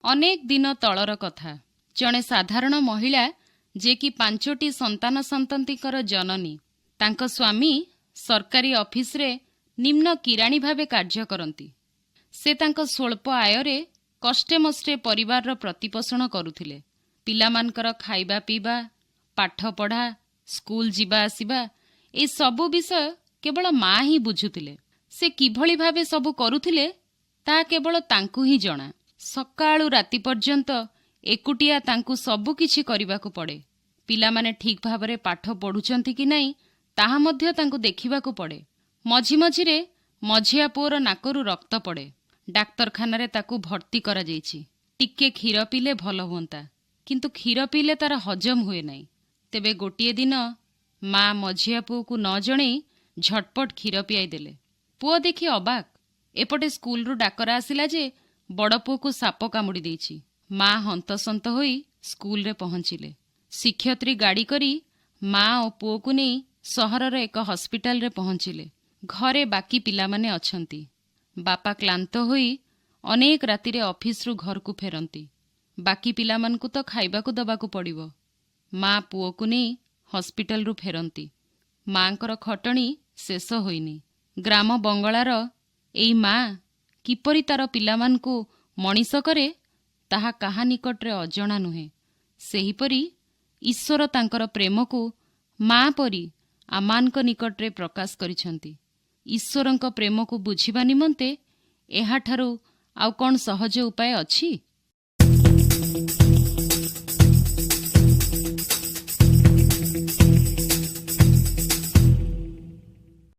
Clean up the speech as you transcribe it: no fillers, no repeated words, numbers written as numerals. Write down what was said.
ଅନେକ ଦିନ ତଳର କଥା। ଜଣେ ସାଧାରଣ ମହିଳା ଯିଏକି 5ଟି ସନ୍ତାନ ସନ୍ତତିଙ୍କର ଜନନୀ, ତାଙ୍କ ସ୍ୱାମୀ ସରକାରୀ ଅଫିସରେ ନିମ୍ନ କିରାଣୀ ଭାବେ କାର୍ଯ୍ୟ କରନ୍ତି। ସେ ତାଙ୍କ ସ୍ୱଳ୍ପ ଆୟରେ କଷ୍ଟେମଷ୍ଟେ ପରିବାରର ପ୍ରତିପୋଷଣ କରୁଥିଲେ। ପିଲାମାନଙ୍କର ଖାଇବା ପିଇବା, ପାଠପଢ଼ା, ସ୍କୁଲ ଯିବା ଆସିବା, ଏ ସବୁ ବିଷୟ କେବଳ ମା ହିଁ ବୁଝୁଥିଲେ। ସେ କିଭଳି ଭାବେ ସବୁ କରୁଥିଲେ ତାହା କେବଳ ତାଙ୍କୁ ହିଁ ଜଣା। ସକାଳୁ ରାତି ପର୍ଯ୍ୟନ୍ତ ଏକୁଟିଆ ତାଙ୍କୁ ସବୁକିଛି କରିବାକୁ ପଡ଼େ। ପିଲାମାନେ ଠିକ୍ ଭାବରେ ପାଠ ପଢ଼ୁଛନ୍ତି କି ନାହିଁ ତାହା ମଧ୍ୟ ତାଙ୍କୁ ଦେଖିବାକୁ ପଡ଼େ। ମଝି ମଝିରେ ମଝିଆ ପୁଅର ନାକରୁ ରକ୍ତ ପଡ଼େ। ଡାକ୍ତରଖାନାରେ ତାକୁ ଭର୍ତ୍ତି କରାଯାଇଛି। ଟିକେ କ୍ଷୀର ପିଇଲେ ଭଲ ହୁଅନ୍ତା, କିନ୍ତୁ କ୍ଷୀର ପିଇଲେ ତାର ହଜମ ହୁଏ ନାହିଁ। ତେବେ ଗୋଟିଏ ଦିନ ମା ମଝିଆ ପୁଅକୁ ନ ଜଣେଇ ଝଟପଟ କ୍ଷୀର ପିଆଇ ଦେଲେ। ପୁଅ ଦେଖି ଅବାକ୍। ଏପଟେ ସ୍କୁଲରୁ ଡାକରା ଆସିଲା ଯେ ବଡ଼ ପୁଅକୁ ସାପ କାମୁଡ଼ି ଦେଇଛି। ମା ହନ୍ତସନ୍ତ ହୋଇ ସ୍କୁଲରେ ପହଞ୍ଚିଲେ। ଶିକ୍ଷୟିତ୍ରୀ ଗାଡ଼ି କରି ମା ଓ ପୁଅକୁ ନେଇ ସହରର ଏକ ହସ୍ପିଟାଲରେ ପହଞ୍ଚିଲେ। ଘରେ ବାକି ପିଲାମାନେ ଅଛନ୍ତି। ବାପା କ୍ଳାନ୍ତ ହୋଇ ଅନେକ ରାତିରେ ଅଫିସରୁ ଘରକୁ ଫେରନ୍ତି। ବାକି ପିଲାମାନଙ୍କୁ ତ ଖାଇବାକୁ ଦେବାକୁ ପଡ଼ିବ। ମା ପୁଅକୁ ନେଇ ହସ୍ପିଟାଲରୁ ଫେରନ୍ତି। ମାଙ୍କର ଖଟଣି ଶେଷ ହୋଇନି। ଗ୍ରାମ ବଙ୍ଗଳାର ଏଇ ମା କିପରି ତାର ପିଲାମାନଙ୍କୁ ମଣିଷ କରେ ତାହା କାହା ନିକଟରେ ଅଜଣା ନୁହେଁ। ସେହିପରି ଈଶ୍ୱର ତାଙ୍କର ପ୍ରେମକୁ ମା ପରି ଆମମାନଙ୍କ ନିକଟରେ ପ୍ରକାଶ କରିଛନ୍ତି। ଈଶ୍ୱରଙ୍କ ପ୍ରେମକୁ ବୁଝିବା ନିମନ୍ତେ ଏହାଠାରୁ ଆଉ କ'ଣ ସହଜ ଉପାୟ ଅଛି?